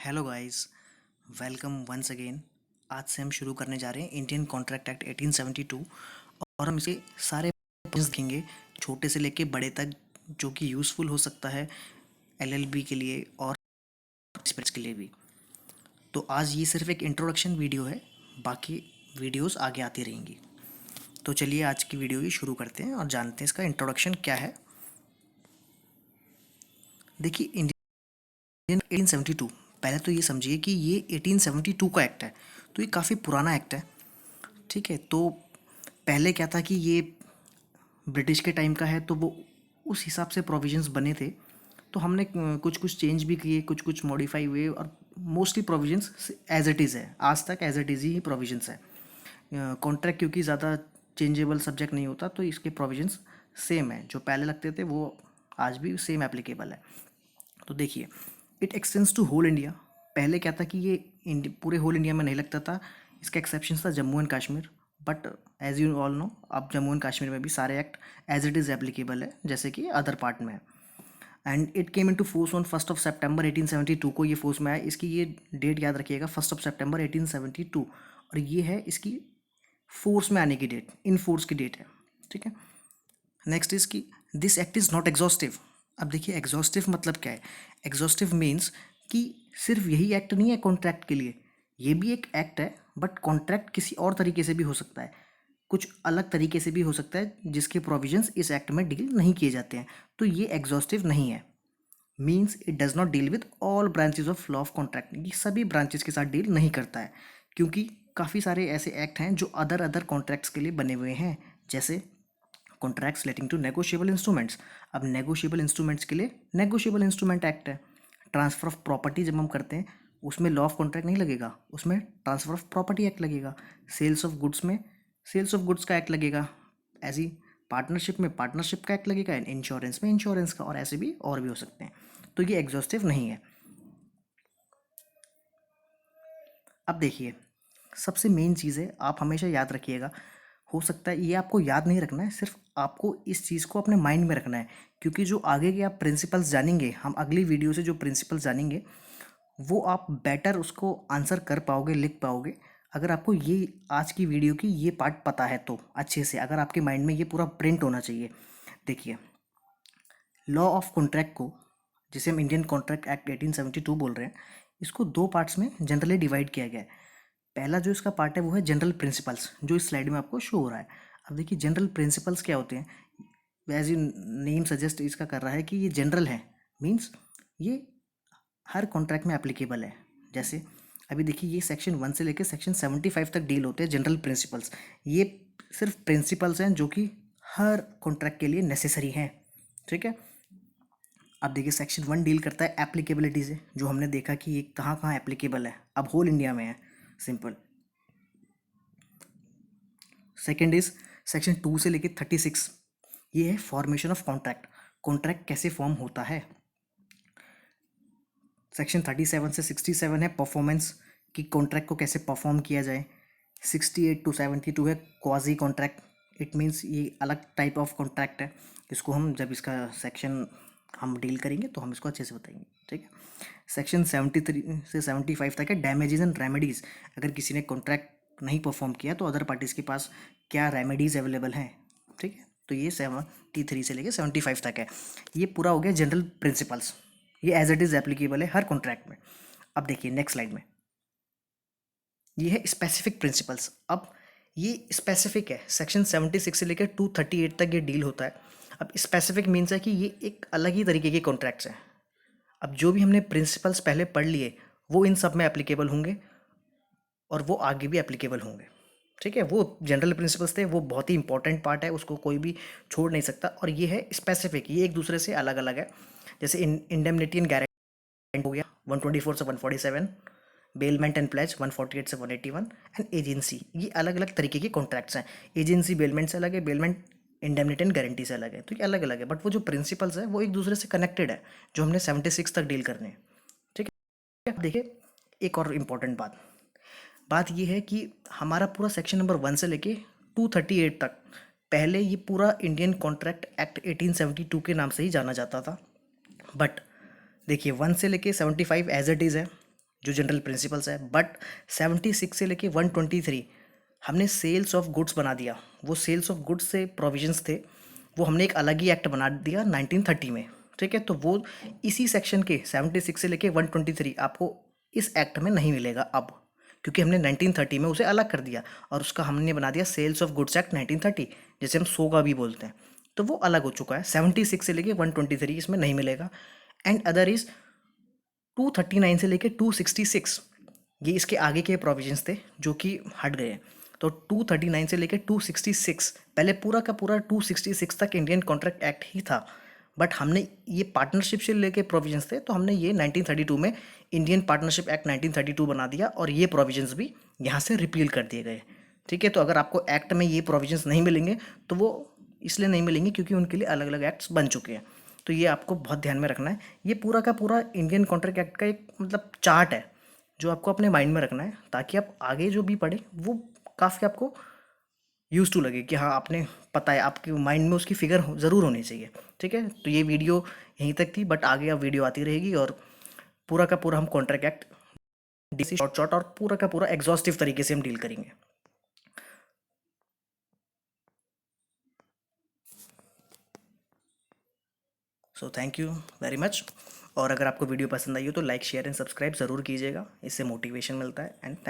Hello guys, welcome once again. आज से हम शुरू करने जा रहे हैं इंडियन कॉन्ट्रैक्ट एक्ट 1872 और हम इसे सारे पॉइंट्स देखेंगे, छोटे से लेके बड़े तक, जो कि यूज़फुल हो सकता है एलएलबी के लिए और एस्पेक्ट्स के लिए भी। तो आज ये सिर्फ एक इंट्रोडक्शन वीडियो है, बाकी वीडियोस आगे आती रहेंगी। तो चलिए आज की वीडियो ही शुरू करते हैं और जानते हैं इसका इंट्रोडक्शन क्या है। देखिए, इंडियन 1872, पहले तो ये समझिए कि ये 1872 का एक्ट है, तो ये काफ़ी पुराना एक्ट है। ठीक है, तो पहले क्या था कि ये ब्रिटिश के टाइम का है, तो वो उस हिसाब से प्रोविजंस बने थे। तो हमने कुछ कुछ चेंज भी किए, कुछ कुछ मॉडिफाई हुए, और mostly provisions as it is है, आज तक एज इट इज़ ही प्रोविजंस है। कॉन्ट्रैक्ट क्योंकि ज़्यादा चेंजेबल सब्जेक्ट नहीं होता, तो इसके प्रोविजंस सेम है, जो पहले लगते थे वो आज भी सेम एप्लीकेबल है। तो देखिए, it extends to whole India. पहले क्या था कि ये पूरे होल इंडिया में नहीं लगता था, इसका एक्सेप्शन था Jammu and Kashmir. But as you all know, अब जम्मू एंड कश्मीर में भी सारे act as it is applicable है, जैसे कि अदर पार्ट में है। And it came into force on 1 सितंबर 1872 को ये फोर्स में आया। इसकी ये डेट याद रखिएगा, 1 सितंबर 1872, और ये है इसकी फोर्स में आने की डेट, इन फोर्स की डेट है। ठीक है, नेक्स्ट इज की this act is not exhaustive. अब देखिए, एग्जॉस्टिव मतलब क्या है। एग्जॉस्टिव मीन्स कि सिर्फ यही एक्ट नहीं है कॉन्ट्रैक्ट के लिए, ये भी एक एक्ट है, बट कॉन्ट्रैक्ट किसी और तरीके से भी हो सकता है, कुछ अलग तरीके से भी हो सकता है, जिसके प्रोविजंस इस एक्ट में डील नहीं किए जाते हैं। तो ये एग्जॉस्टिव नहीं है। Means it does not deal with all branches of law of contract. ये सभी ब्रांचेस के साथ डील नहीं करता है, क्योंकि काफ़ी सारे ऐसे एक्ट हैं जो अदर अदर कॉन्ट्रैक्ट्स के लिए बने हुए हैं, जैसे contracts relating to negotiable instruments. अब नेगोशिएबल इंस्ट्रूमेंट्स के लिए नेगोशिएबल इंस्ट्रूमेंट एक्ट है। ट्रांसफर ऑफ प्रॉपर्टी जब हम करते हैं, उसमें लॉ ऑफ कॉन्ट्रैक्ट नहीं लगेगा, उसमें ट्रांसफर ऑफ प्रॉपर्टी एक्ट लगेगा। सेल्स ऑफ गुड्स में सेल्स ऑफ गुड्स का एक्ट लगेगा। ऐसी पार्टनरशिप में पार्टनरशिप का एक्ट लगेगा, इंश्योरेंस में इंश्योरेंस का, और ऐसे भी और भी हो सकते हैं। तो ये एग्जॉस्टिव नहीं है। अब देखिए, सबसे मेन चीज़ है, आप हमेशा याद रखिएगा। हो सकता है ये आपको याद नहीं रखना है, सिर्फ आपको इस चीज़ को अपने माइंड में रखना है, क्योंकि जो आगे के आप प्रिंसिपल्स जानेंगे, हम अगली वीडियो से जो प्रिंसिपल्स जानेंगे, वो आप बेटर उसको आंसर कर पाओगे, लिख पाओगे, अगर आपको ये आज की वीडियो की ये पार्ट पता है तो अच्छे से। अगर आपके माइंड में ये पूरा प्रिंट होना चाहिए। देखिए, लॉ ऑफ कॉन्ट्रैक्ट को, जिसे हम इंडियन कॉन्ट्रैक्ट एक्ट 1872 बोल रहे हैं, इसको दो पार्ट्स में जनरली डिवाइड किया गया है। पहला जो इसका पार्ट है वो है जनरल प्रिंसिपल्स, जो इस स्लाइड में आपको शो हो रहा है। अब देखिए, जनरल प्रिंसिपल्स क्या होते हैं। एज यू नेम सजेस्ट इसका कर रहा है कि ये जनरल है, मीन्स ये हर कॉन्ट्रैक्ट में एप्लीकेबल है। जैसे अभी देखिए, ये सेक्शन 1 से लेकर सेक्शन 75 तक डील होते हैं जनरल प्रिंसिपल्स। ये सिर्फ प्रिंसिपल्स हैं जो कि हर कॉन्ट्रैक्ट के लिए नेसेसरी हैं। ठीक है, अब देखिए, सेक्शन 1 डील करता है एप्लीकेबिलिटी से, जो हमने देखा कि ये कहाँ कहाँ एप्लीकेबल है, अब होल इंडिया में है, सिंपल। सेकेंड इज सेक्शन 2 से लेके 36, ये है फॉर्मेशन ऑफ कॉन्ट्रैक्ट, कॉन्ट्रैक्ट कैसे फॉर्म होता है। सेक्शन 37 से 67 है परफॉर्मेंस, कि कॉन्ट्रैक्ट को कैसे परफॉर्म किया जाए। 68 to 72 है क्वाजी कॉन्ट्रैक्ट, इट मीन्स ये अलग टाइप ऑफ कॉन्ट्रैक्ट है। इसको हम जब इसका सेक्शन हम डील करेंगे तो हम इसको अच्छे से बताएंगे। ठीक है, सेक्शन 73 से 75 तक है डैमेजेस एंड रेमेडीज़। अगर किसी ने कॉन्ट्रैक्ट नहीं परफॉर्म किया तो अदर पार्टीज़ के पास क्या रेमेडीज़ अवेलेबल हैं। ठीक है, तो ये 73 से लेकर 75 तक है। ये पूरा हो गया जनरल प्रिंसिपल्स, ये एज इट इज़ एप्लीकेबल है हर कॉन्ट्रैक्ट में। अब देखिए नेक्स्ट स्लाइड में, ये है स्पेसिफिक प्रिंसिपल्स। अब ये स्पेसिफिक है, सेक्शन 76 से लेकर 238 तक ये डील होता है। अब स्पेसिफिक मीन्स है कि ये एक अलग ही तरीके के कॉन्ट्रैक्ट्स हैं। अब जो भी हमने प्रिंसिपल्स पहले पढ़ लिए, वो इन सब में एप्लीकेबल होंगे, और वो आगे भी एप्लीकेबल होंगे। ठीक है, वो जनरल प्रिंसिपल्स थे, वो बहुत ही इंपॉर्टेंट पार्ट है, उसको कोई भी छोड़ नहीं सकता। और ये है स्पेसिफिक, ये एक दूसरे से अलग अलग है। जैसे इंडेमनिटी एंड गारंटी हो गया 124 से 147, बेलमेंट एंड प्लेज 148 से 181, एंड एजेंसी, ये अलग अलग तरीके के कॉन्ट्रैक्ट्स हैं। एजेंसी बेलमेंट से अलग है, बेलमेंट इंडेमनिटी एंड गारंटी से अलग है, तो ये अलग अलग है, बट वो जो प्रिंसिपल्स है वो एक दूसरे से कनेक्टेड है, जो हमने 76 तक डील करने हैं। ठीक है, अब देखिए, एक और इम्पॉर्टेंट बात ये है कि हमारा पूरा सेक्शन नंबर 1 से लेके 238 तक, पहले ये पूरा इंडियन कॉन्ट्रैक्ट एक्ट 1872 के नाम से ही जाना जाता था। बट देखिए, 1 से लेके 75 एज इट इज़ है, जो जनरल प्रिंसिपल्स है। बट 76 से लेके 123 हमने सेल्स ऑफ गुड्स बना दिया। वो सेल्स ऑफ गुड्स से प्रोविजंस थे, वो हमने एक अलग ही एक्ट बना दिया 1930 में। ठीक है, तो वो इसी सेक्शन के 76 से लेके 123 आपको इस एक्ट में नहीं मिलेगा अब, क्योंकि हमने 1930 में उसे अलग कर दिया और उसका हमने बना दिया सेल्स ऑफ गुड्स एक्ट 1930, जैसे हम सोगा भी बोलते हैं। तो वो अलग हो चुका है। 76 से लेके 123 इसमें नहीं मिलेगा। एंड अदर इज 239 से लेके 266, ये इसके आगे के प्रोविजंस थे जो कि हट गए। तो 239 से लेके 266, पहले पूरा का पूरा 266 तक इंडियन कॉन्ट्रैक्ट एक्ट ही था। बट हमने ये पार्टनरशिप से लेके प्रोविजंस थे, तो हमने ये 1932 में इंडियन पार्टनरशिप एक्ट 1932 बना दिया और ये प्रोविजंस भी यहाँ से रिपील कर दिए गए। ठीक है, तो अगर आपको एक्ट में ये प्रोविजंस नहीं मिलेंगे तो वो इसलिए नहीं मिलेंगे क्योंकि उनके लिए अलग अलग एक्ट्स बन चुके हैं। तो ये आपको बहुत ध्यान में रखना है। ये पूरा का पूरा इंडियन कॉन्ट्रैक्ट एक्ट का एक मतलब चार्ट है जो आपको अपने माइंड में रखना है, ताकि आप आगे जो भी पढ़े वो काफ़ी आपको यूज टू लगे कि हाँ आपने पता है, आपके माइंड में उसकी फिगर ज़रूर होनी चाहिए। ठीक है, तो ये वीडियो यहीं तक थी, बट आगे अब वीडियो आती रहेगी और पूरा का पूरा हम contract act DC short short और पूरा का पूरा एग्जॉस्टिव तरीके से हम डील करेंगे। So thank you very much. और अगर आपको वीडियो पसंद आई हो तो लाइक शेयर एंड सब्सक्राइब ज़रूर कीजिएगा, इससे मोटिवेशन मिलता है। एंड